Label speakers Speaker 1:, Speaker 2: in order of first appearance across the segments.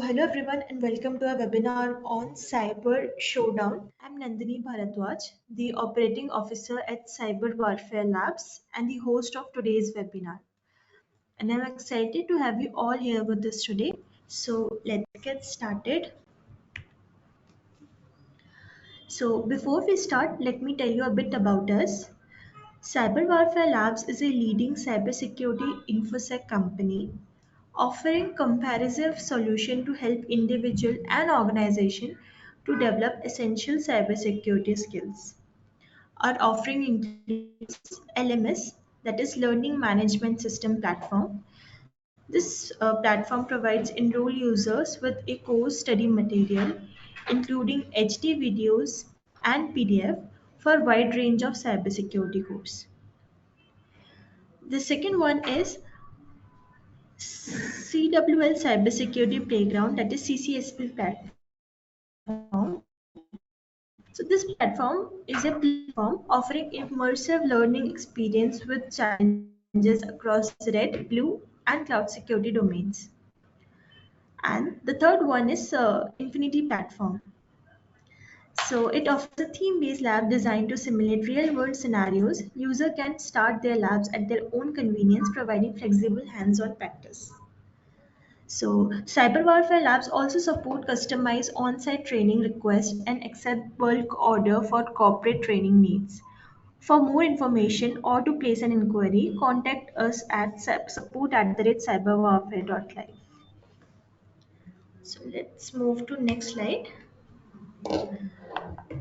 Speaker 1: Hello everyone, and welcome to our webinar on Cyber Showdown. I'm Nandini Bharadwaj, the operating officer at CyberWarFare Labs and the host of today's webinar. And I'm excited to have you all here with us today. So let's get started. So before we start, let me tell you a bit about us. CyberWarFare Labs is a leading cybersecurity infosec company offering comprehensive solution to help individual and organization to develop essential cybersecurity skills. Our offering includes LMS, that is Learning Management System platform. This platform provides enroll users with a course study material, including HD videos and PDF for a wide range of cybersecurity course. The second one is CWL Cybersecurity Playground, that is CCSP platform. So this platform is a platform offering immersive learning experience with challenges across red, blue, and cloud security domains. And the third one is Infinity Platform. So it offers a theme-based lab designed to simulate real-world scenarios. User can start their labs at their own convenience, providing flexible hands-on practice. So, cyber warfare labs also support customized on-site training requests and accept bulk order for corporate training needs. For more information or to place an inquiry, contact us at support@cyberwarfare.live. So let's move to next slide.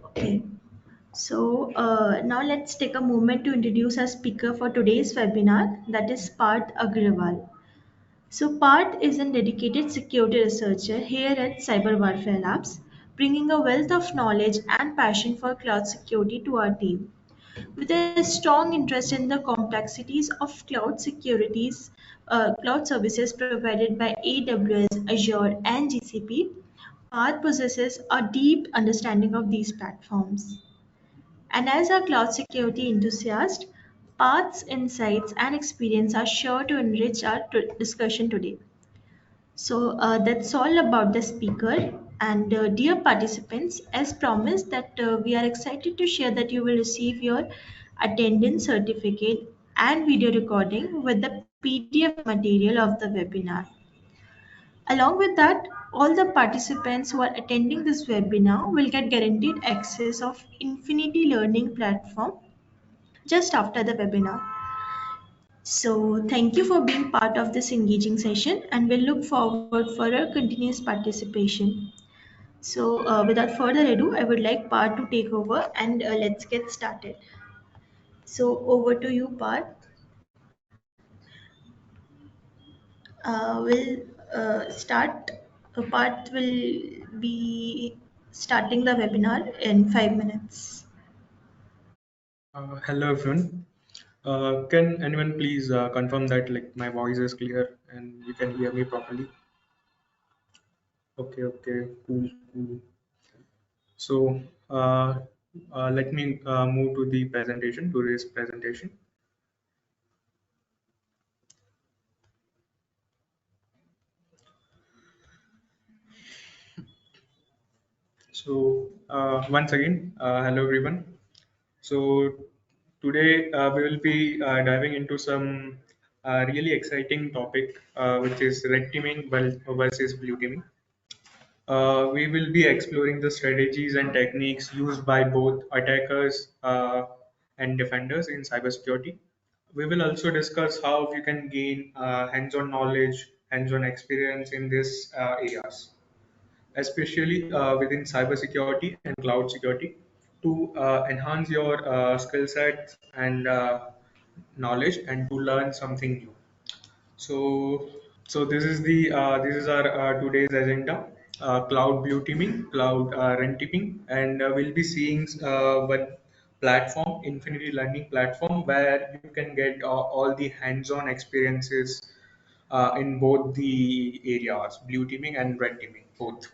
Speaker 1: Okay. So now let's take a moment to introduce our speaker for today's webinar, that is Parth Agrawal. So, Part is a dedicated security researcher here at Cyber Warfare Labs, bringing a wealth of knowledge and passion for cloud security to our team. With a strong interest in the complexities of cloud services provided by AWS, Azure, and GCP, Part possesses a deep understanding of these platforms. And as a cloud security enthusiast, Path's insights and experience are sure to enrich our discussion today. So that's all about the speaker. And dear participants, as promised, that we are excited to share that you will receive your attendance certificate and video recording with the PDF material of the webinar. Along with that, all the participants who are attending this webinar will get guaranteed access of Infinity Learning platform just after the webinar. So thank you for being part of this engaging session and we'll look forward for a continuous participation. So without further ado, I would like Part to take over and let's get started. So over to you, Part. We'll start. Part will be starting the webinar in 5 minutes.
Speaker 2: Hello everyone. Can anyone please confirm that my voice is clear and you can hear me properly? Okay, cool. So let me move to the presentation, today's presentation. So once again, hello everyone. So today we will be diving into some really exciting topic, which is red teaming versus blue teaming. We will be exploring the strategies and techniques used by both attackers and defenders in cybersecurity. We will also discuss how you can gain hands-on knowledge, hands-on experience in these areas, especially within cybersecurity and cloud security, to enhance your skill sets and knowledge and to learn something new. So, this is our today's agenda: cloud blue teaming, cloud rent teaming, and we'll be seeing one platform, Infinity Learning platform, where you can get all the hands-on experiences in both the areas, blue teaming and red teaming, both.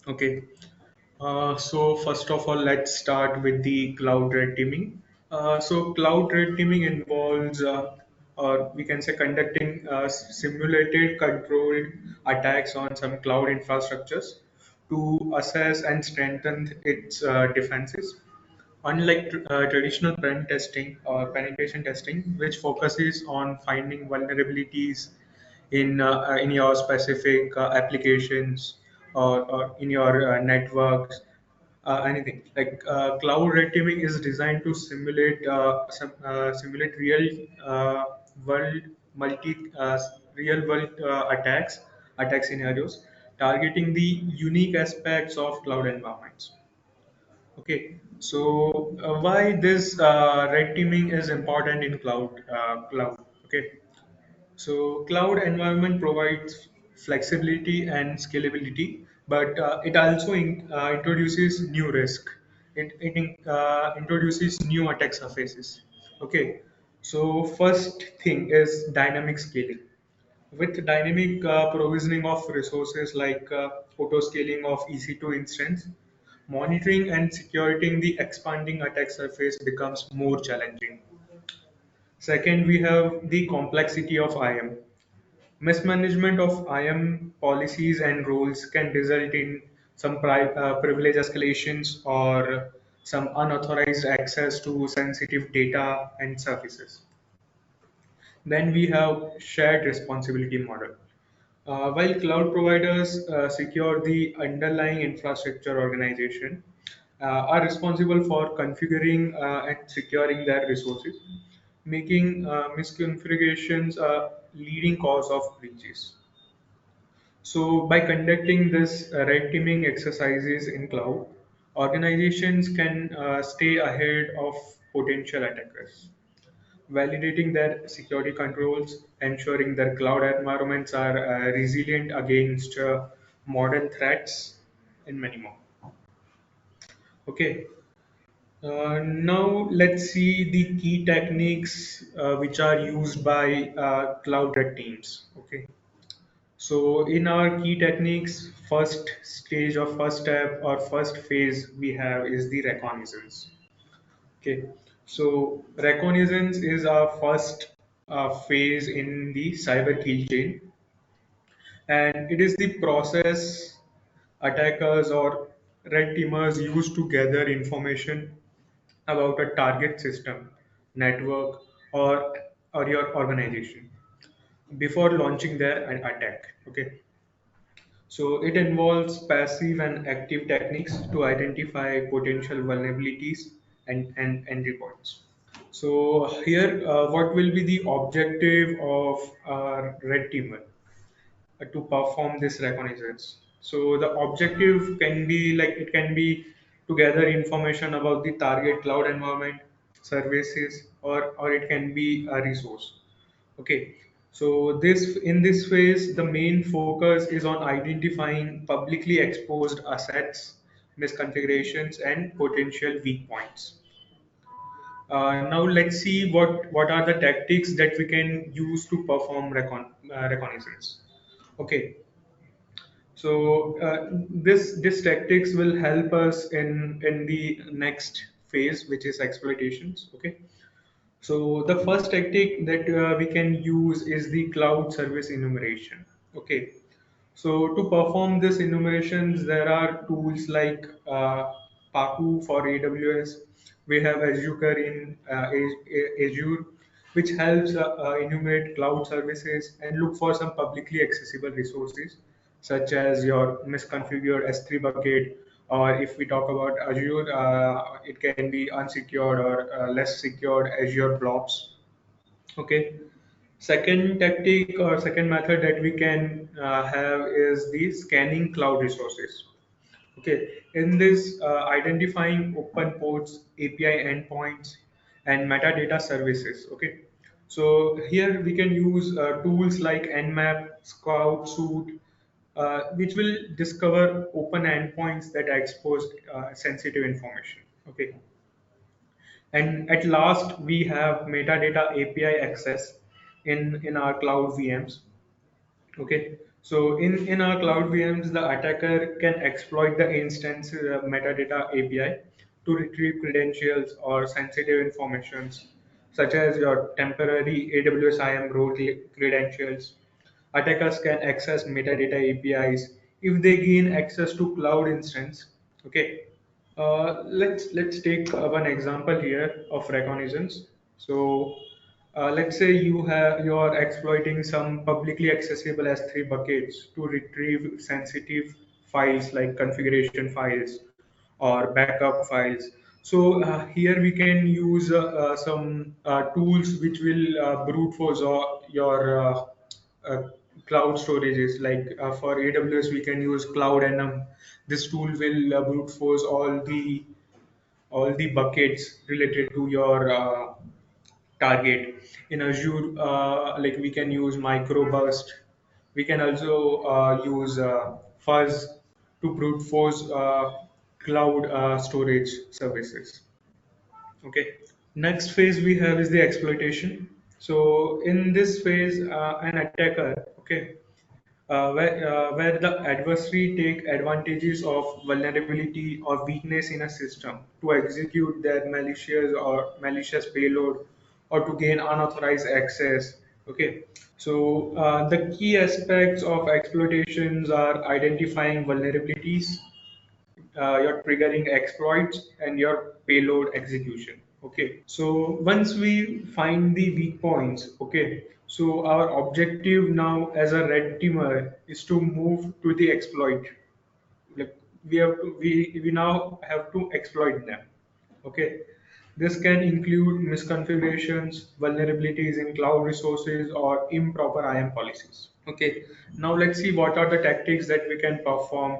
Speaker 2: Okay. So first of all, let's start with the cloud red teaming. So cloud red teaming involves, or we can say, conducting simulated, controlled, attacks on some cloud infrastructures to assess and strengthen its defenses. Unlike traditional pen testing or penetration testing, which focuses on finding vulnerabilities in your specific applications or in your networks, anything like cloud red teaming is designed to simulate world multi real world attack scenarios, targeting the unique aspects of cloud environments. Okay, so why this red teaming is important in cloud? Okay, so cloud environment provides flexibility and scalability, but it also introduces new risk. It introduces new attack surfaces. Okay, so first thing is dynamic scaling. With dynamic provisioning of resources like auto scaling of EC2 instance, monitoring and securing the expanding attack surface becomes more challenging. Second, we have the complexity of IAM. Mismanagement of IAM policies and roles can result in some privilege escalations or some unauthorized access to sensitive data and services. Then we have shared responsibility model. While cloud providers secure the underlying infrastructure, organization are responsible for configuring and securing their resources, making misconfigurations a leading cause of breaches. So, by conducting this red teaming exercises in cloud, organizations can stay ahead of potential attackers, validating their security controls, ensuring their cloud environments are resilient against modern threats, and many more. Okay, now let's see the key techniques which are used by cloud red teams. Okay, so in our key techniques, first stage or first step or first phase we have is the reconnaissance. Okay, so reconnaissance is our first phase in the cyber kill chain, and it is the process attackers or red teamers use to gather information about a target system, network, or your organization before launching their attack. Okay, so it involves passive and active techniques to identify potential vulnerabilities and entry points. So here, what will be the objective of red teamer to perform this reconnaissance? So the objective can be like it can be to gather information about the target cloud environment, services, or it can be a resource. Okay, so this in this phase, the main focus is on identifying publicly exposed assets, misconfigurations, and potential weak points. Now let's see what are the tactics that we can use to perform reconnaissance. Okay, so this tactics will help us in the next phase, which is exploitations. Okay, so the first tactic that we can use is the cloud service enumeration. Okay, so to perform this enumerations, there are tools like Paku for AWS. We have Azure in Azure, which helps enumerate cloud services and look for some publicly accessible resources, such as your misconfigured S3 bucket, or if we talk about Azure, it can be unsecured or less secured Azure blobs. Okay. Second tactic or second method that we can have is the scanning cloud resources. Okay, in this identifying open ports, API endpoints, and metadata services. Okay, so here we can use tools like Nmap, Scout, Suite, which will discover open endpoints that expose sensitive information. Okay, and at last, we have metadata API access in our cloud VMs. Okay, so in our cloud VMs, the attacker can exploit the instance metadata API to retrieve credentials or sensitive informations, such as your temporary AWS IAM role credentials. Attackers can access metadata APIs if they gain access to cloud instance. Okay, let's take one example here of reconnaissance. So let's say you are exploiting some publicly accessible S3 buckets to retrieve sensitive files like configuration files or backup files. So here we can use some tools which will brute force your uh, cloud storages. Like for AWS, we can use Cloud NM. This tool will brute force all the buckets related to your target. In Azure, like we can use Microburst. We can also use Fuzz to brute force cloud storage services. Okay. Next phase we have is the exploitation. So in this phase, an attacker, okay, where the adversary take advantages of vulnerability or weakness in a system to execute their malicious payload or to gain unauthorized access. Okay, so the key aspects of exploitations are identifying vulnerabilities, your triggering exploits, and your payload execution. Okay, so once we find the weak points, okay, so our objective now as a red teamer is to move to the exploit. Like we now have to exploit them. Okay, this can include misconfigurations, vulnerabilities in cloud resources, or improper IAM policies. Okay, now let's see what are the tactics that we can perform,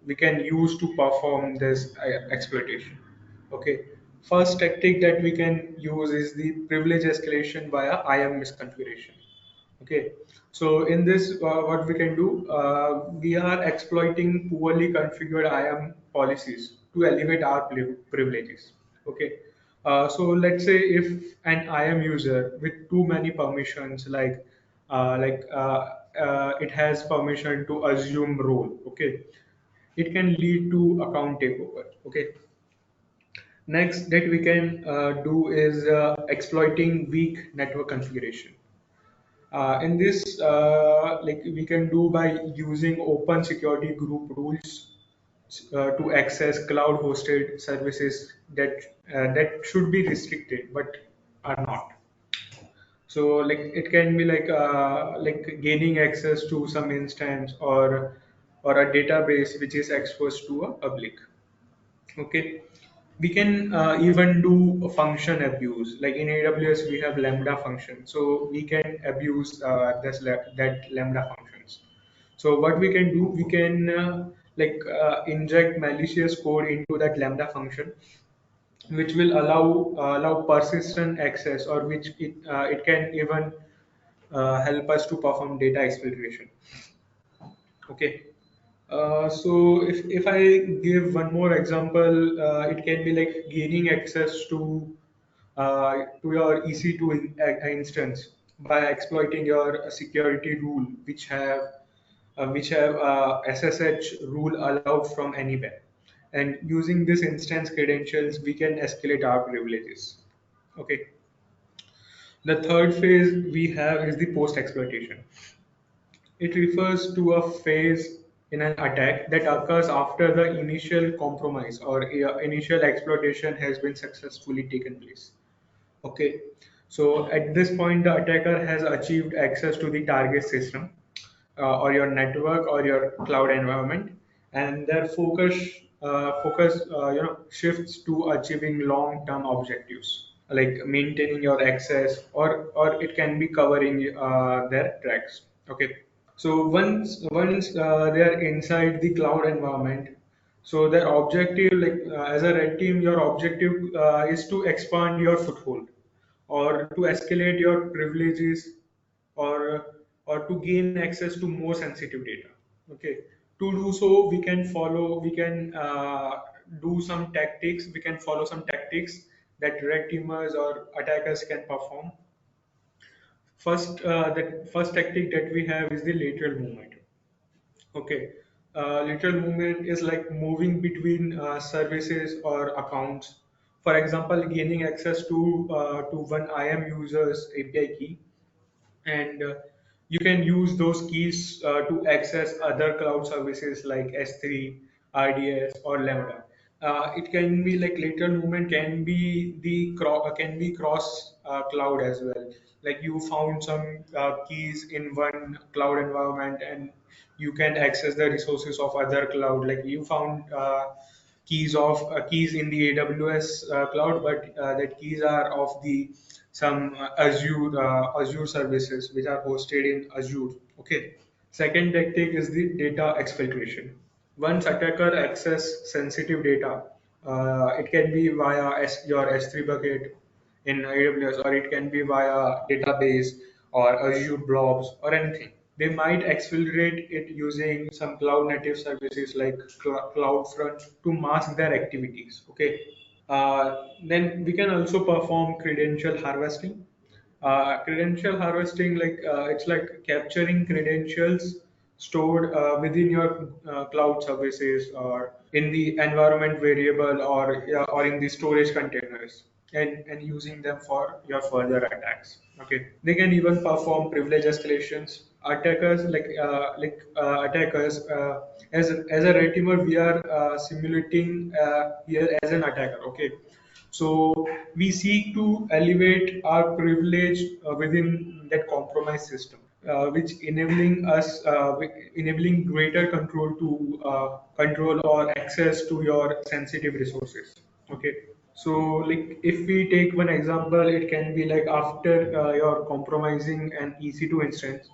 Speaker 2: we can use to perform this exploitation. Okay, first tactic that we can use is the privilege escalation via IAM misconfiguration. Okay, so in this, what we can do, we are exploiting poorly configured IAM policies to elevate our privileges. Okay, so let's say if an IAM user with too many permissions, it has permission to assume role. Okay, it can lead to account takeover. Okay, next that we can do is exploiting weak network configuration. In this, like we can do by using open security group rules to access cloud hosted services that should be restricted but are not. So like it can be like gaining access to some instance or a database which is exposed to a public. Okay, we can even do a function abuse. Like in AWS, we have Lambda function, so we can abuse that Lambda functions. So what we can do, we can inject malicious code into that Lambda function, which will allow persistent access, or which it can even help us to perform data exfiltration. Okay. So if I give one more example, it can be like gaining access to your EC2 instance by exploiting your security rule, which have SSH rule allowed from anywhere, and using this instance credentials, we can escalate our privileges. Okay. The third phase we have is the post exploitation. It refers to a phase in an attack that occurs after the initial compromise or initial exploitation has been successfully taken place. Okay, so at this point, the attacker has achieved access to the target system or your network or your cloud environment, and their focus shifts to achieving long-term objectives like maintaining your access, or it can be covering their tracks. Okay, so once they are inside the cloud environment, so their objective, like as a red team, your objective is to expand your foothold, or to escalate your privileges, or or to gain access to more sensitive data. Okay, to do so, we can do some tactics. We can follow some tactics that red teamers or attackers can perform. The first tactic that we have is the lateral movement. Okay, lateral movement is like moving between services or accounts. For example, gaining access to one IAM user's API key, and You can use those keys to access other cloud services like S3, RDS, or Lambda. It can be like lateral movement can be can be cross cloud as well. Like you found some keys in one cloud environment and you can access the resources of other cloud. Like you found keys in the AWS cloud, but that keys are of the some Azure services which are hosted in Azure. Okay. Second tactic is the data exfiltration. Once attacker access sensitive data, it can be via your S3 bucket in AWS, or it can be via database or Azure blobs or anything. They might exfiltrate it using some cloud native services like CloudFront to mask their activities. Okay. Then we can also perform credential harvesting. Credential harvesting, it's like capturing credentials stored within your cloud services or in the environment variable or in the storage containers and using them for your further attacks. Okay, they can even perform privilege escalations. Attackers attackers as a red teamer, we are simulating here as an attacker. Okay, so we seek to elevate our privilege within that compromised system, which enabling greater control to control or access to your sensitive resources. Okay. So, like if we take one example, it can be like after your compromising an EC2 instance,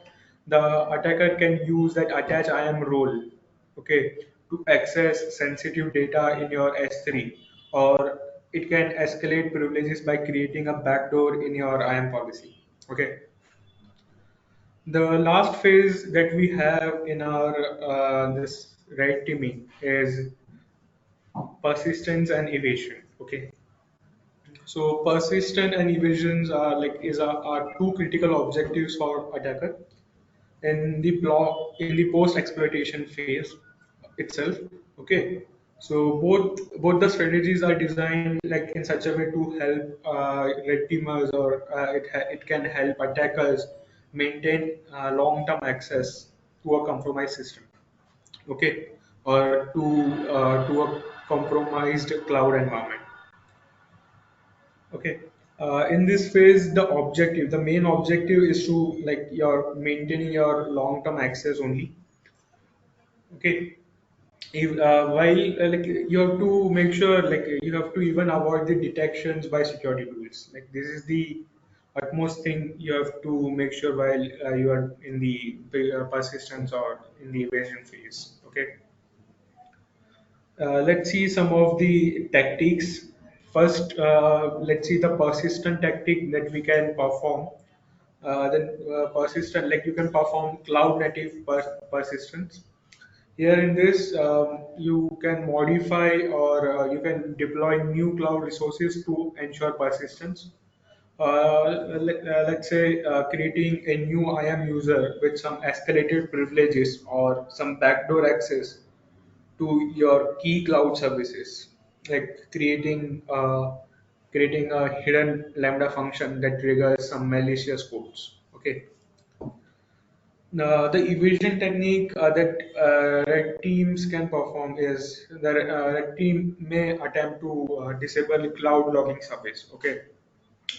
Speaker 2: the attacker can use that attach IAM role, okay, to access sensitive data in your S3, or it can escalate privileges by creating a backdoor in your IAM policy. Okay. The last phase that we have in our this red teaming is persistence and evasion. Okay, so persistent and evasions are are two critical objectives for attacker in the post exploitation phase itself. Okay, so both the strategies are designed like in such a way to help red teamers, or it can help attackers maintain long term access to a compromised system. Okay, or to a compromised cloud environment. Okay. In this phase, the main objective is to like your maintaining your long-term access only. Okay. While like you have to make sure like you have to even avoid the detections by security tools. Like this is the utmost thing you have to make sure while you are in the persistence or in the evasion phase. Okay. Let's see some of the tactics. First, let's see the persistent tactic that we can perform. Persistent, like you can perform cloud native persistence. Here in this, you can modify or you can deploy new cloud resources to ensure persistence. Let's say creating a new IAM user with some escalated privileges or some backdoor access to your key cloud services, like creating a hidden lambda function that triggers some malicious codes. Okay. The evasion technique that red teams can perform is the red team may attempt to disable cloud logging service. Okay,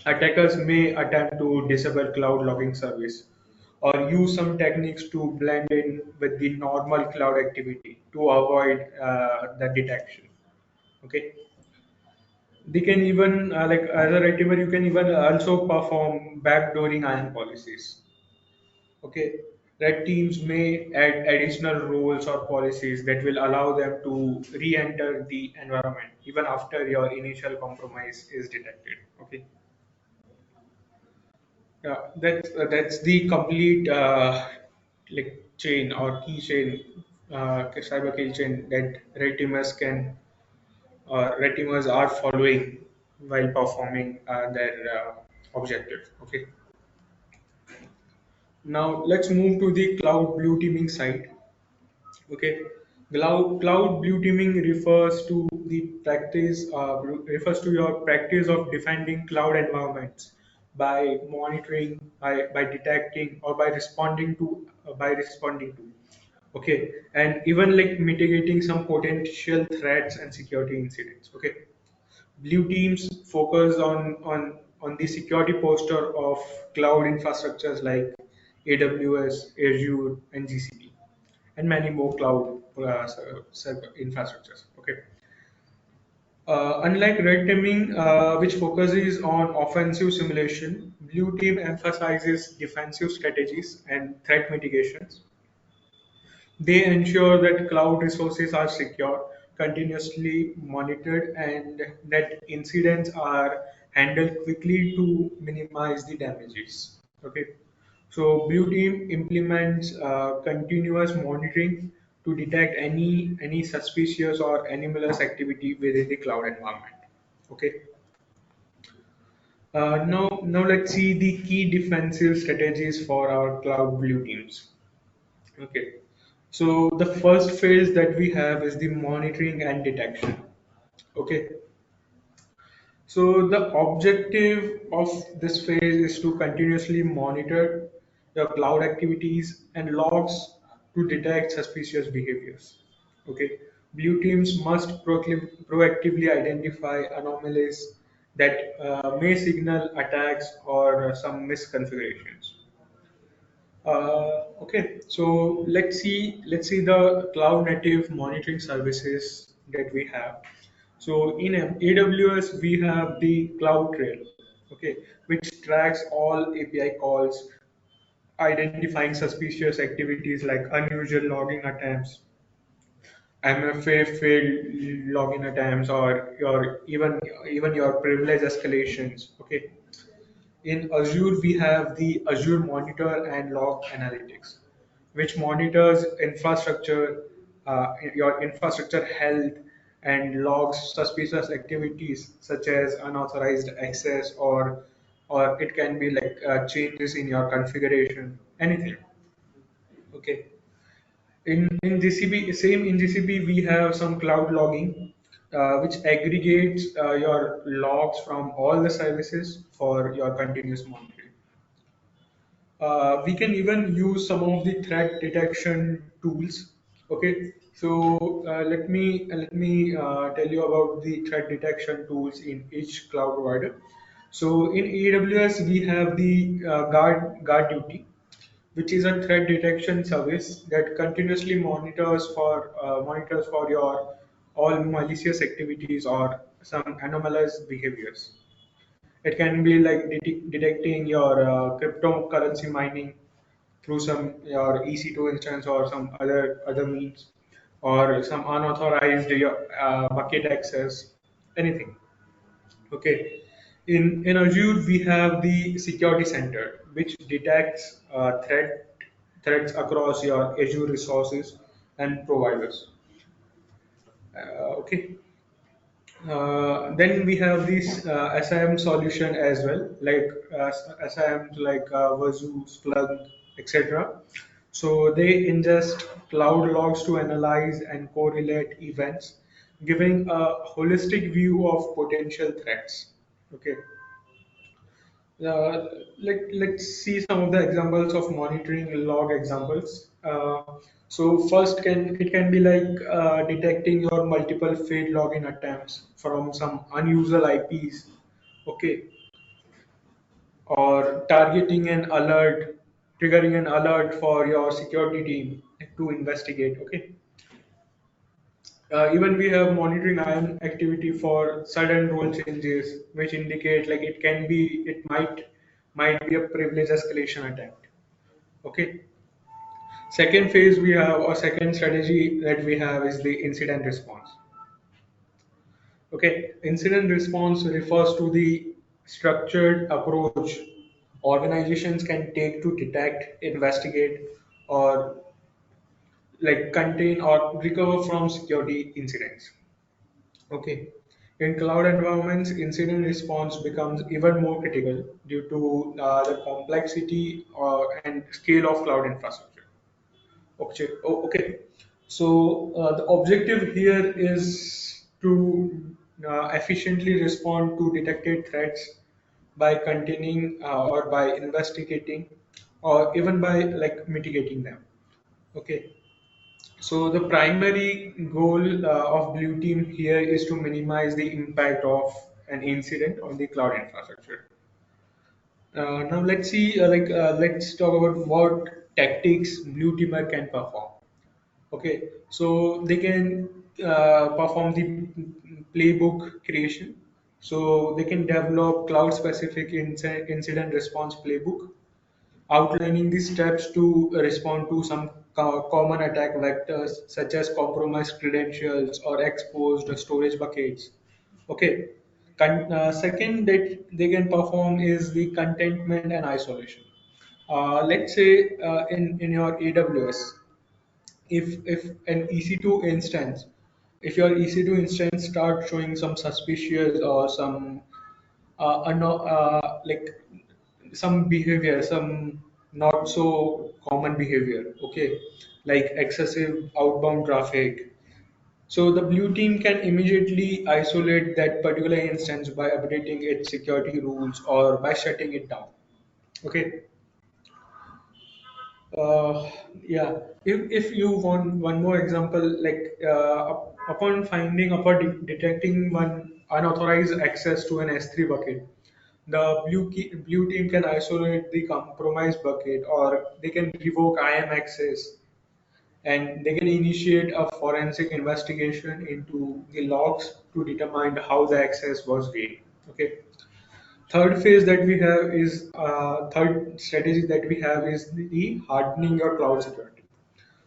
Speaker 2: attackers may attempt to disable cloud logging service or use some techniques to blend in with the normal cloud activity to avoid the detection. Okay, they can even like as a red teamer, you can even also perform backdooring IAM policies. Okay, red teams may add additional roles or policies that will allow them to re-enter the environment even after your initial compromise is detected. Okay, yeah, that's the complete like chain or key chain, cyber kill chain that red teamers are following while performing their objective. Okay, now let's move to the cloud blue teaming side. Okay, cloud blue teaming refers to the practice refers to your practice of defending cloud environments by monitoring, by detecting, or by responding to. Okay, and even like mitigating some potential threats and security incidents. Okay, blue teams focus on the security posture of cloud infrastructures like AWS, Azure, and GCP, and many more cloud infrastructures. Okay. Unlike red teaming, which focuses on offensive simulation, blue team emphasizes defensive strategies and threat mitigations. They ensure that cloud resources are secure, continuously monitored, and that incidents are handled quickly to minimize the damages. Okay. So Blue Team implements continuous monitoring to detect any suspicious or anomalous activity within the cloud environment. Okay. Now let's see the key defensive strategies for our cloud blue teams. Okay. So the first phase that we have is the monitoring and detection. Okay. So the objective of this phase is to continuously monitor your cloud activities and logs to detect suspicious behaviors. Okay. Blue teams must proactively identify anomalies that may signal attacks or some misconfigurations. Okay, so let's see the cloud native monitoring services that we have. So in AWS we have the Cloud Trail, okay, which tracks all API calls, identifying suspicious activities like unusual login attempts, MFA failed login attempts, or your even your privilege escalations. Okay, in Azure, we have the Azure Monitor and Log Analytics, which monitors your infrastructure health and logs suspicious activities such as unauthorized access, or it can be like changes in your configuration, anything. Okay. In GCP, same in GCP, we have some cloud logging, which aggregates your logs from all the services for your continuous monitoring. We can even use some of the threat detection tools. Okay, so let me tell you about the threat detection tools in each cloud provider. So in AWS we have the guard duty, which is a threat detection service that continuously monitors for your all malicious activities or some anomalous behaviors. It can be like detecting your cryptocurrency mining through some your EC2 instance or some other means, or some unauthorized bucket access, anything. Okay. In Azure, we have the Security Center, which detects threats across your Azure resources and providers. Okay. Then we have this SIM solution as well, like SIM like Wazoo, Splunk, etc. So they ingest cloud logs to analyze and correlate events, giving a holistic view of potential threats. Okay. Let's see some of the examples of monitoring log examples. So first, can it can be like detecting your multiple failed login attempts from some unusual IPs, okay, or targeting an alert, triggering an alert for your security team to investigate. Okay, even we have monitoring IAM activity for sudden role changes, which indicate like it might be a privilege escalation attempt. Okay. Second phase we have, or second strategy that we have, is the incident response. Okay, incident response refers to the structured approach organizations can take to detect, investigate, or like contain or recover from security incidents. Okay. In cloud environments, incident response becomes even more critical due to the complexity and scale of cloud infrastructure. Okay. Okay. So the objective here is to efficiently respond to detected threats, by containing or by investigating or even by like mitigating them. Okay, so the primary goal of blue team here is to minimize the impact of an incident on the cloud infrastructure. Now let's see, let's talk about what tactics blue teamer can perform. Okay, so they can perform the playbook creation. So they can develop cloud-specific incident response playbook, outlining the steps to respond to some common attack vectors such as compromised credentials or exposed storage buckets. Okay. Second that they can perform is the contentment and isolation. Let's say in your AWS, if an EC2 instance, if your EC2 instance starts showing some suspicious or some like some behavior, some not so common behavior, okay, like excessive outbound traffic. So the blue team can immediately isolate that particular instance by updating its security rules or by shutting it down. Okay. Yeah, if you want one more example, like upon detecting one unauthorized access to an S3 bucket, the blue team can isolate the compromised bucket, or they can revoke IAM access, and they can initiate a forensic investigation into the logs to determine how the access was gained. Okay. Third phase that we have is third strategy that we have is the hardening your cloud security.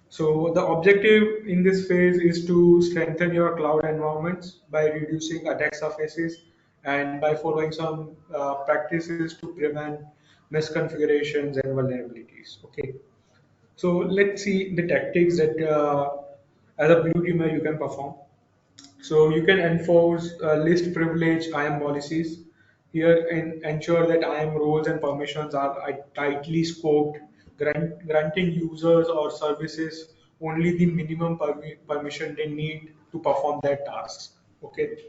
Speaker 2: So the objective in this phase is to strengthen your cloud environments by reducing attack surfaces and by following some practices to prevent misconfigurations and vulnerabilities. Okay. So let's see the tactics that as a blue teamer you can perform. So you can enforce list privilege IAM policies. Here and ensure that IAM roles and permissions are tightly scoped, granting users or services only the minimum permission they need to perform their tasks. Okay.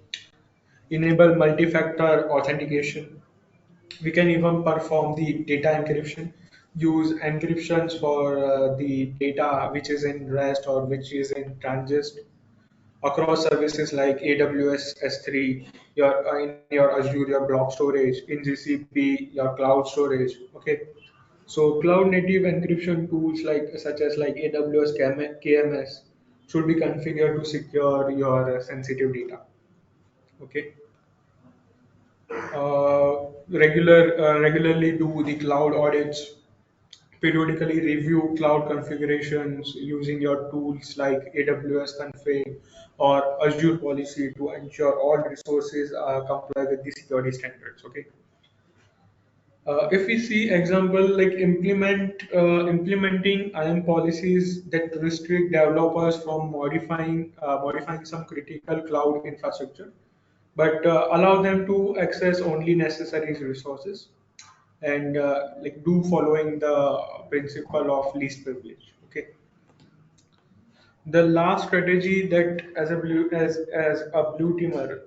Speaker 2: Enable multi-factor authentication. We can even perform the data encryption. Use encryptions for the data which is in REST or which is in Transist across services like AWS S3, in your Azure, your block storage, in GCP, your cloud storage. Okay, so cloud native encryption tools such as like AWS KMS should be configured to secure your sensitive data. Okay, regularly do the cloud audits, periodically review cloud configurations using your tools like AWS config or Azure policy to ensure all resources comply with the security standards. Okay. If we see example like implementing IAM policies that restrict developers from modifying some critical cloud infrastructure, but allow them to access only necessary resources and like do following the principle of least privilege. Okay. The last strategy that as a blue teamer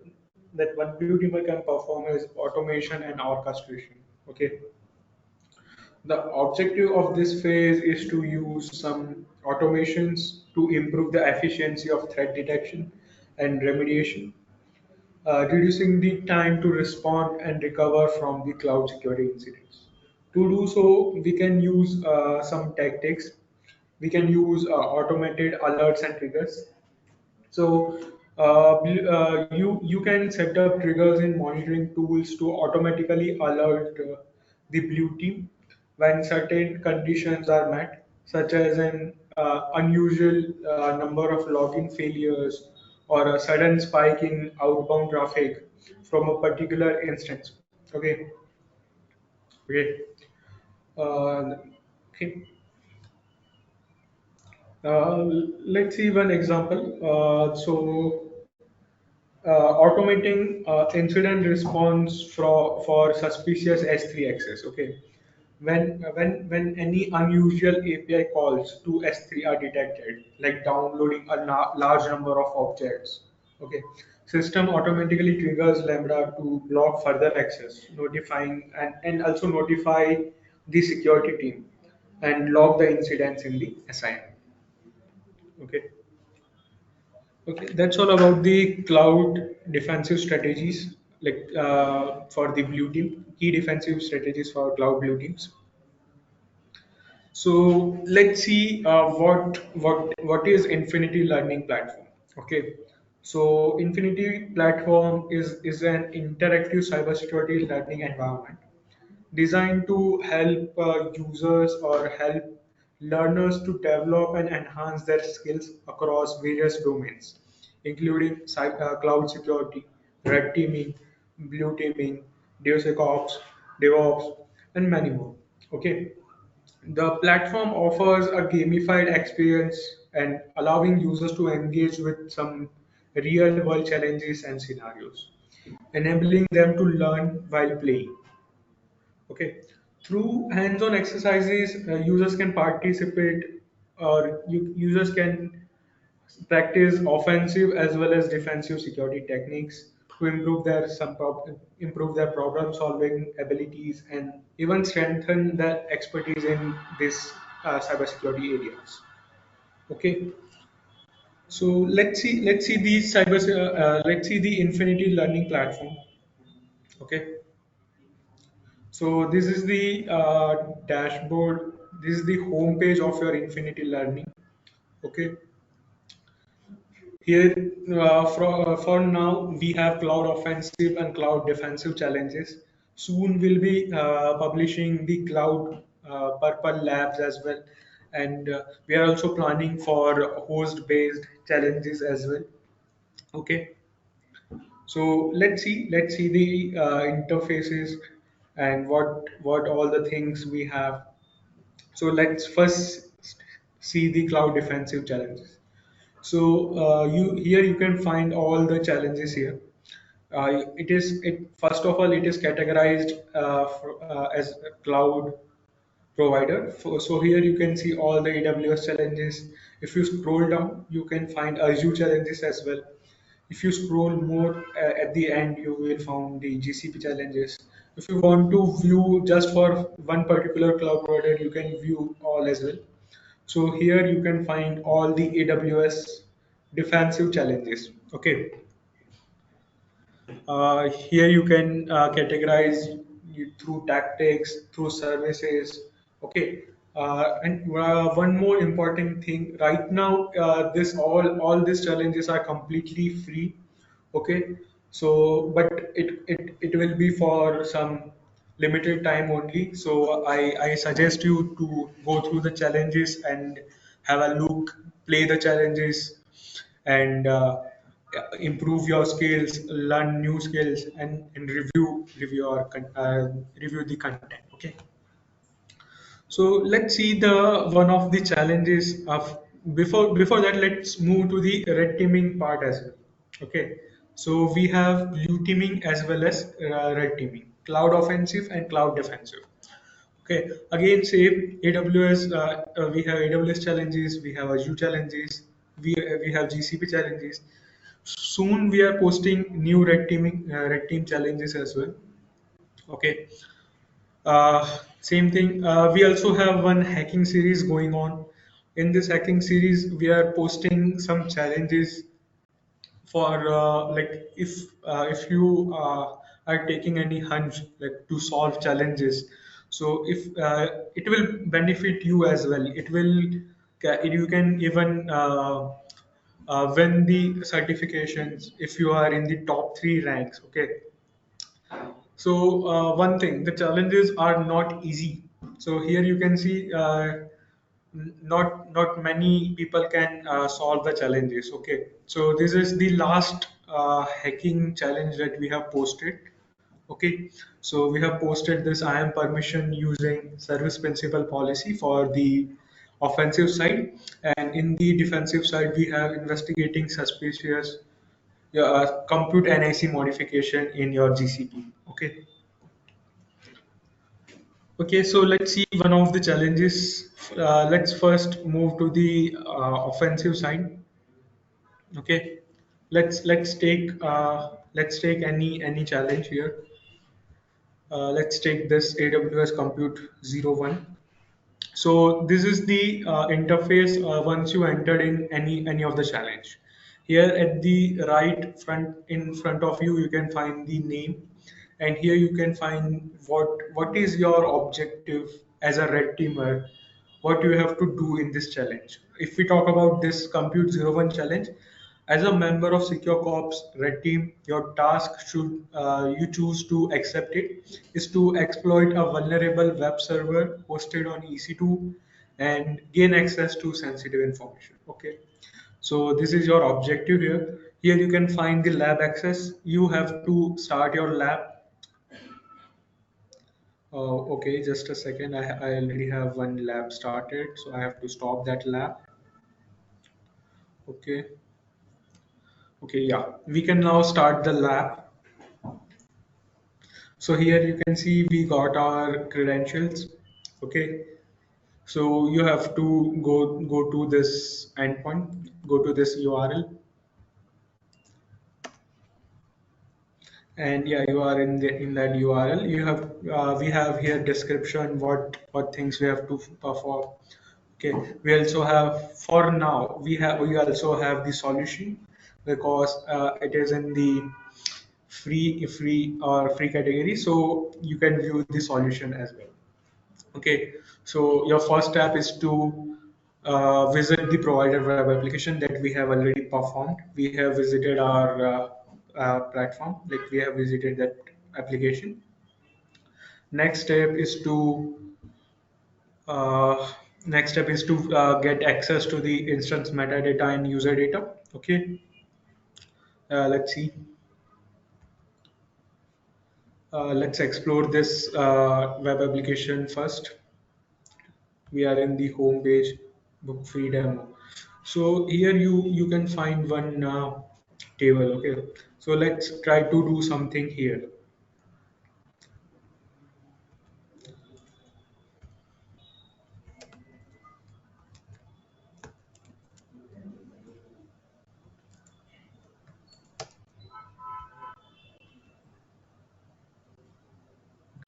Speaker 2: that one blue teamer can perform is automation and orchestration. Okay. The objective of this phase is to use some automations to improve the efficiency of threat detection and remediation, reducing the time to respond and recover from the cloud security incidents. To do so, we can use some tactics. We can use automated alerts and triggers. So you can set up triggers in monitoring tools to automatically alert the blue team when certain conditions are met, such as an unusual number of login failures or a sudden spike in outbound traffic from a particular instance. Okay, great. Okay. Uh, let's see one example. Automating incident response for suspicious S3 access. Okay, when any unusual API calls to S3 are detected, like downloading a large number of objects. Okay, system automatically triggers Lambda to block further access, notifying and also notify the security team and log the incidents in the SIM. Okay, okay, that's all about the cloud defensive strategies, like for the blue team, key defensive strategies for cloud blue teams. So let's see what is Infinity Learning Platform. Okay, so Infinity Platform is an interactive cybersecurity learning environment designed to help users or help learners to develop and enhance their skills across various domains, including cloud security, red teaming, blue teaming, DevSecOps, DevOps, and many more. Okay, the platform offers a gamified experience and allowing users to engage with some real world challenges and scenarios, enabling them to learn while playing. Okay, through hands-on exercises, users can participate or users can practice offensive as well as defensive security techniques to improve their problem solving abilities and even strengthen their expertise in this cybersecurity areas. Okay, so let's see the Infinity Learning Platform. Okay, so this is the dashboard. This is the home page of your Infinity Learning. Okay, here, for now, we have cloud offensive and cloud defensive challenges. Soon, we'll be publishing the cloud purple labs as well, and we are also planning for host-based challenges as well. Okay, so let's see the interfaces and what all the things we have. So let's first see the cloud defensive challenges. So you here you can find all the challenges here. It first of all it is categorized as a cloud provider. So here you can see all the AWS challenges. If you scroll down, you can find Azure challenges as well. If you scroll more at the end, you will find the GCP challenges. If you want to view just for one particular cloud provider, you can view all as well. So here you can find all the AWS defensive challenges. Okay, here you can categorize through tactics, through services. Okay, and one more important thing. Right now, this all these challenges are completely free. Okay, so but it will be for some limited time only. So I suggest you to go through the challenges and have a look, play the challenges, and improve your skills, learn new skills, and review the content. Okay, so let's see the one of the challenges of before that. Let's move to the red teaming part as well. Okay, so we have blue teaming as well as red teaming, cloud offensive and cloud defensive. Okay, again, same AWS. We have AWS challenges, we have Azure challenges, we have GCP challenges. Soon we are posting new red team challenges as well. Okay, same thing. We also have one hacking series going on. In this hacking series, we are posting some challenges for if you are taking any hunch like to solve challenges. So if it will benefit you as well. You can even win the certifications if you are in the top three ranks. Okay, so one thing, the challenges are not easy. So here you can see not many people can solve the challenges. Okay, so this is the last hacking challenge that we have posted. Okay, so we have posted this I am permission using service principal policy for the offensive side, and in the defensive side we have investigating suspicious compute NIC modification in your GCP. Okay. Okay, so let's see one of the challenges. Let's first move to the offensive side. Okay, Let's take any challenge here. Let's take this AWS Compute 01. So this is the interface once you entered in any of the challenge. Here at the right front in front of you, you can find the name, and here you can find what is your objective as a red teamer, what you have to do in this challenge. If we talk about this Compute 01 challenge, as a member of Secure Corps Red Team, your task, should you choose to accept it, is to exploit a vulnerable web server hosted on EC2 and gain access to sensitive information. Okay, so this is your objective here. Here you can find the lab access. You have to start your lab. Okay, just a second. I already have one lab started, so I have to stop that lab. Okay, okay, yeah. We can now start the lab. So here you can see we got our credentials. Okay. So you have to go to this endpoint, go to this URL, and yeah, you are in that URL. You have we have here description what things we have to perform. Okay. We also have, for now we also have the solution, because it is in the free category, so you can view the solution as well. Okay, so your first step is to visit the provider web application that we have already performed. We have visited our platform, like we have visited that application. Next step is to uh, get access to the instance metadata and user data. Okay, let's see. Let's explore this web application first. We are in the home page, book free demo. So here you can find one table. Okay, so let's try to do something here.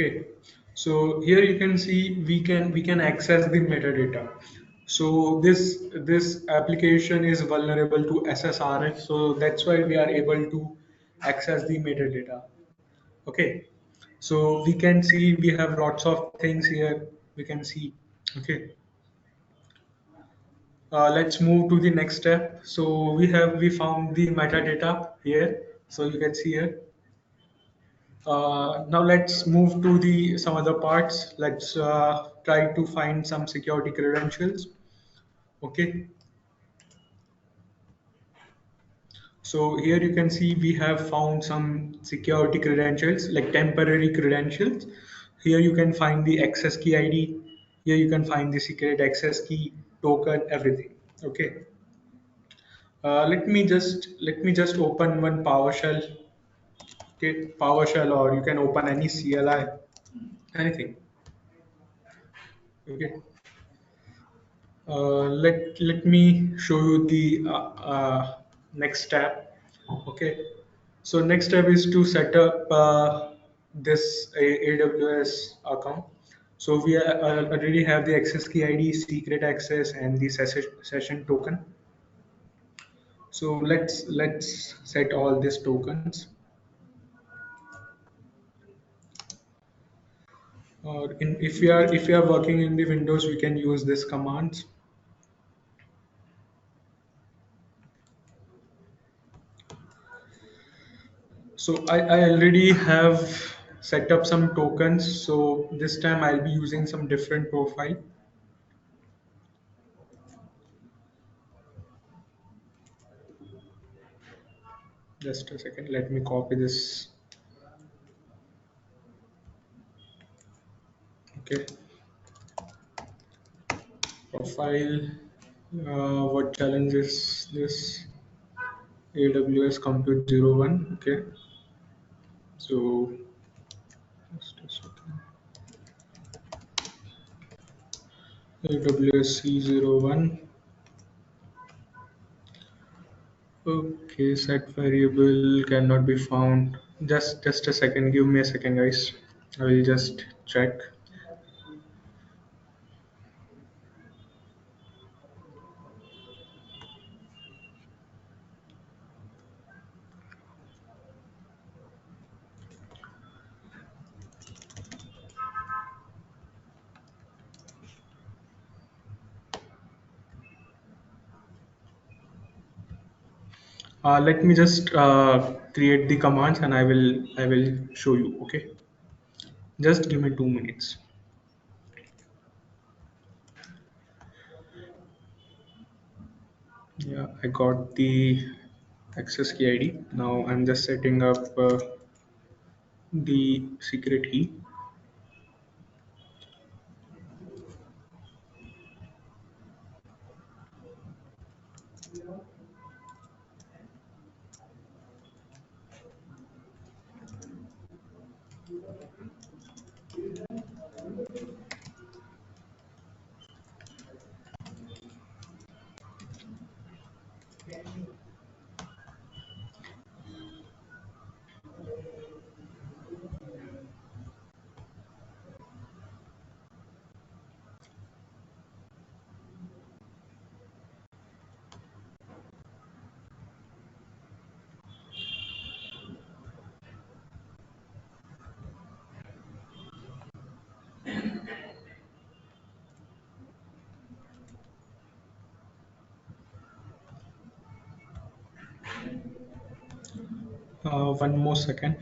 Speaker 2: Okay, so here you can see we can access the metadata. So this application is vulnerable to SSRF, so that's why we are able to access the metadata. Okay, so we can see we have lots of things here. We can see. Okay, let's move to the next step. So we found the metadata here. So you can see here. Now let's move to the some other parts. Let's try to find some security credentials. Okay. So here you can see we have found some security credentials, like temporary credentials. Here you can find the access key ID. Here you can find the secret access key token, everything. Okay. Let me just open one PowerShell. Okay, PowerShell, or you can open any CLI, anything. Okay. Let me show you the next step. Okay. So next step is to set up this AWS account. So we already have the access key ID, secret access, and the session token. So let's set all these tokens. Or if we are working in the Windows, we can use this commands. So I already have set up some tokens. So this time I'll be using some different profile. Just a second. Let me copy this. Okay. Profile. What challenge is this? AWS Compute 01. Okay. So just a second. AWS C01. Okay, set variable cannot be found. Just a second. Give me a second, guys. I will just check. Let me just create the commands and I will show you. Okay, just give me 2 minutes. Yeah, I got the access key ID. Now I'm just setting up the secret key. One more second.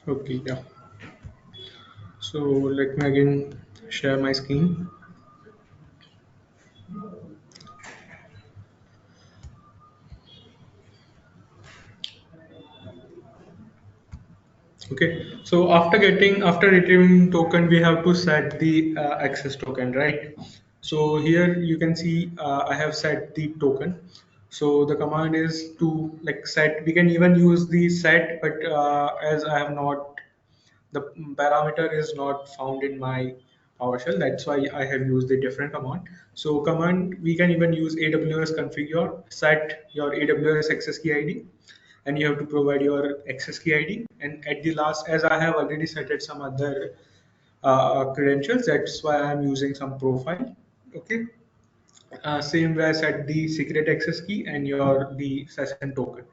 Speaker 2: Okay, yeah. So let me again share my screen. Okay, so after retrieving token, we have to set the access token, right? So here you can see I have set the token. So the command is to like set. We can even use the set, but as I have not, the parameter is not found in my PowerShell. That's why I have used a different command. So command we can even use AWS configure set your AWS access key ID, and you have to provide your access key ID. And at the last, as I have already set it some other credentials, that's why I'm using some profile. Okay, same way I set the secret access key and your the session token.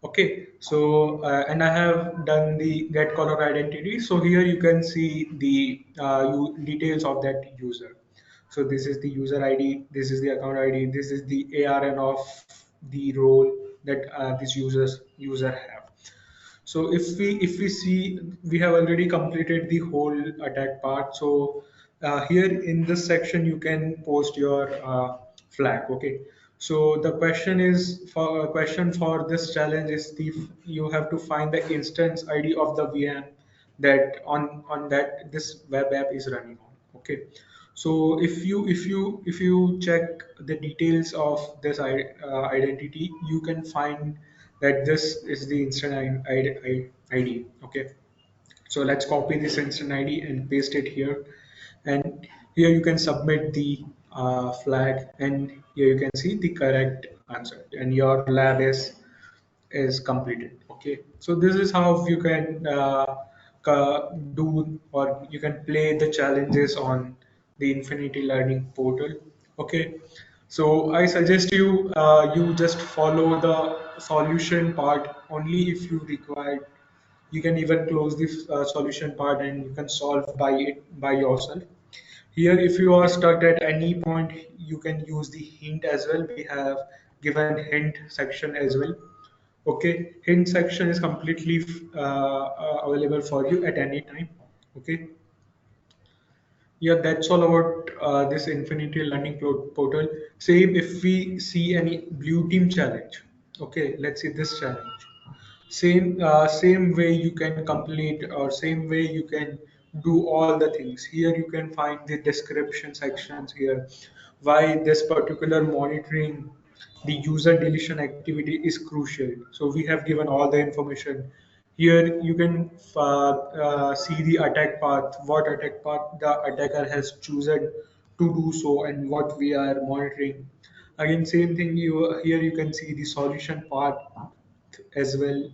Speaker 2: Okay, so and I have done the get caller identity. So here you can see the details of that user. So this is the user ID, this is the account ID, this is the ARN of the role that this user have. So if we see, we have already completed the whole attack part. So here in this section you can post your flag. Okay, so the question for this challenge is the you have to find the instance ID of the VM that on that this web app is running on. Okay, so if you check the details of this identity, you can find that this is the instant ID. Okay, so let's copy this instant ID and paste it here, and here you can submit the flag, and here you can see the correct answer, and your lab is is completed. Okay, so this is how you can do, or you can play the challenges on the Infinity Learning portal. Okay, so I suggest you just follow the solution part only if you require. You can even close the solution part and you can solve by it by yourself. Here, if you are stuck at any point, you can use the hint as well. We have given hint section as well. Okay, hint section is completely available for you at any time. Okay, yeah, that's all about this Infinity Learning portal. Same if we see any blue team challenge. Okay, let's see this challenge. Same way you can complete, or same way you can do all the things. Here you can find the description sections here, why this particular monitoring the user deletion activity is crucial. So we have given all the information. Here you can see the attack path, what attack path the attacker has chosen to do so, and what we are monitoring. Again, same thing. Here you can see the solution part as well.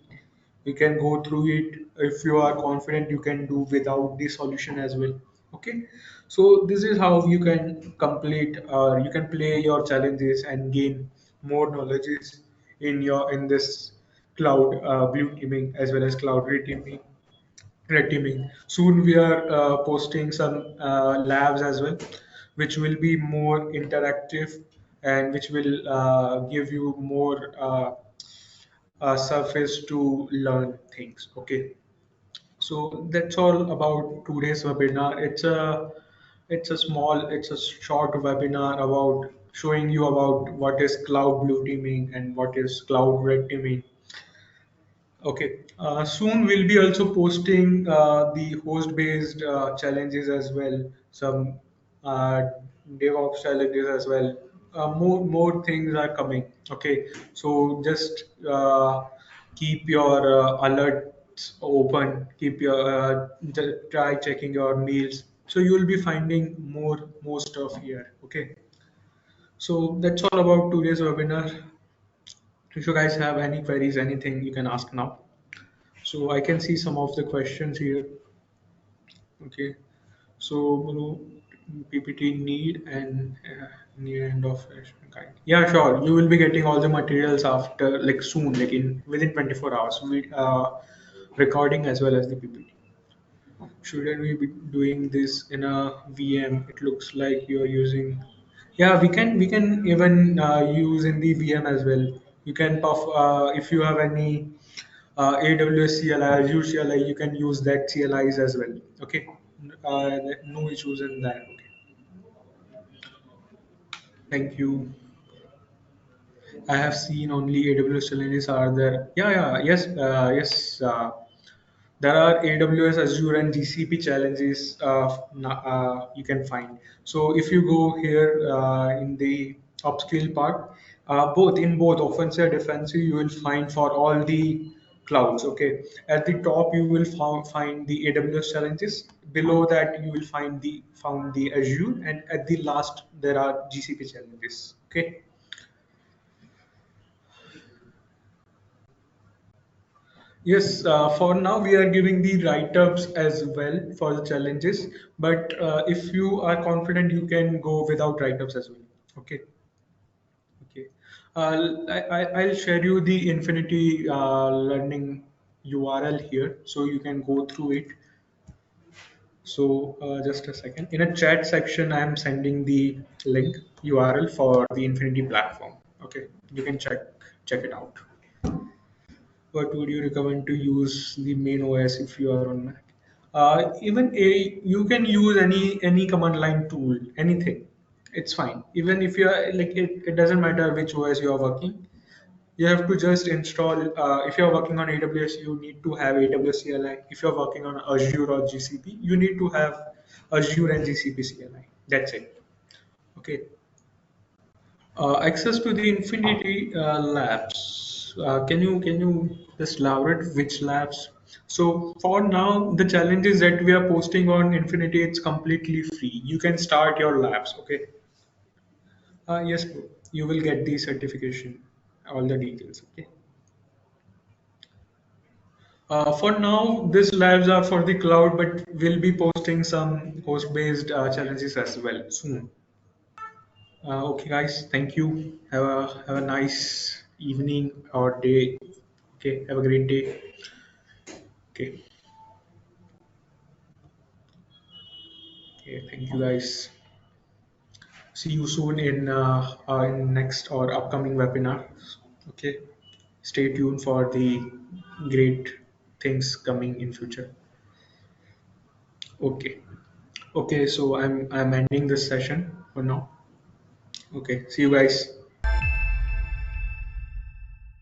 Speaker 2: You can go through it. If you are confident, you can do without the solution as well. Okay, so this is how you can complete, or you can play your challenges and gain more knowledges in this cloud blue teaming as well as cloud red teaming. Soon we are posting some labs as well, which will be more interactive and which will give you more surface to learn things. Okay, so that's all about today's webinar. It's a short webinar about showing you about what is cloud blue teaming and what is cloud red teaming. Okay. Soon we'll be also posting the host-based challenges as well, some uh, DevOps challenges as well. More things are coming. Okay. So just keep your alerts open. Keep your try checking your mails. So you will be finding more stuff here. Okay. So that's all about today's webinar. If you guys have any queries, anything, you can ask now. So I can see some of the questions here. Okay. So PPT need and near end of session kind. Yeah, sure. You will be getting all the materials after like soon, like in within 24 hours. We recording as well as the PPT. Shouldn't we be doing this in a VM? It looks like you're using. Yeah, we can even use in the VM as well. You can puff if you have any AWS CLI, Azure CLI, you can use that CLIs as well. Okay, no issues in that. Okay, thank you. I have seen only AWS challenges are there. Yeah, yeah, yes, yes. There are AWS, Azure, and GCP challenges you can find. So if you go here in the upskill part, both offensive and defensive, you will find for all the clouds. Okay, at the top you will find the AWS challenges. Below that you will find the Azure, and at the last there are GCP challenges. Okay. Yes, for now we are giving the write-ups as well for the challenges. But if you are confident, you can go without write-ups as well. Okay, okay. I'll share you the Infinity Learning URL here, so you can go through it. So just a second. In a chat section, I am sending the link URL for the Infinity platform. Okay, you can check it out. What would you recommend to use the main OS if you are on Mac? Even you can use any command line tool, anything. It's fine. Even if you are like it doesn't matter which OS you are working. You have to just install. If you are working on AWS, you need to have AWS CLI. If you are working on Azure or GCP, you need to have Azure and GCP CLI. That's it. Okay. Access to the Infinity labs. Can you just elaborate which labs? So for now, the challenges that we are posting on Infinity, it's completely free. You can start your labs. Okay. Yes, bro. You will get the certification, all the details. Okay. For now, these labs are for the cloud, but we'll be posting some host-based challenges as well soon. Okay, guys, thank you. Have a nice evening or day. Okay, have a great day. Okay, okay, thank you, guys. See you soon in next or upcoming webinar. Okay, stay tuned for the great things coming in future. Okay, okay. So I'm ending this session for now. Okay, see you guys.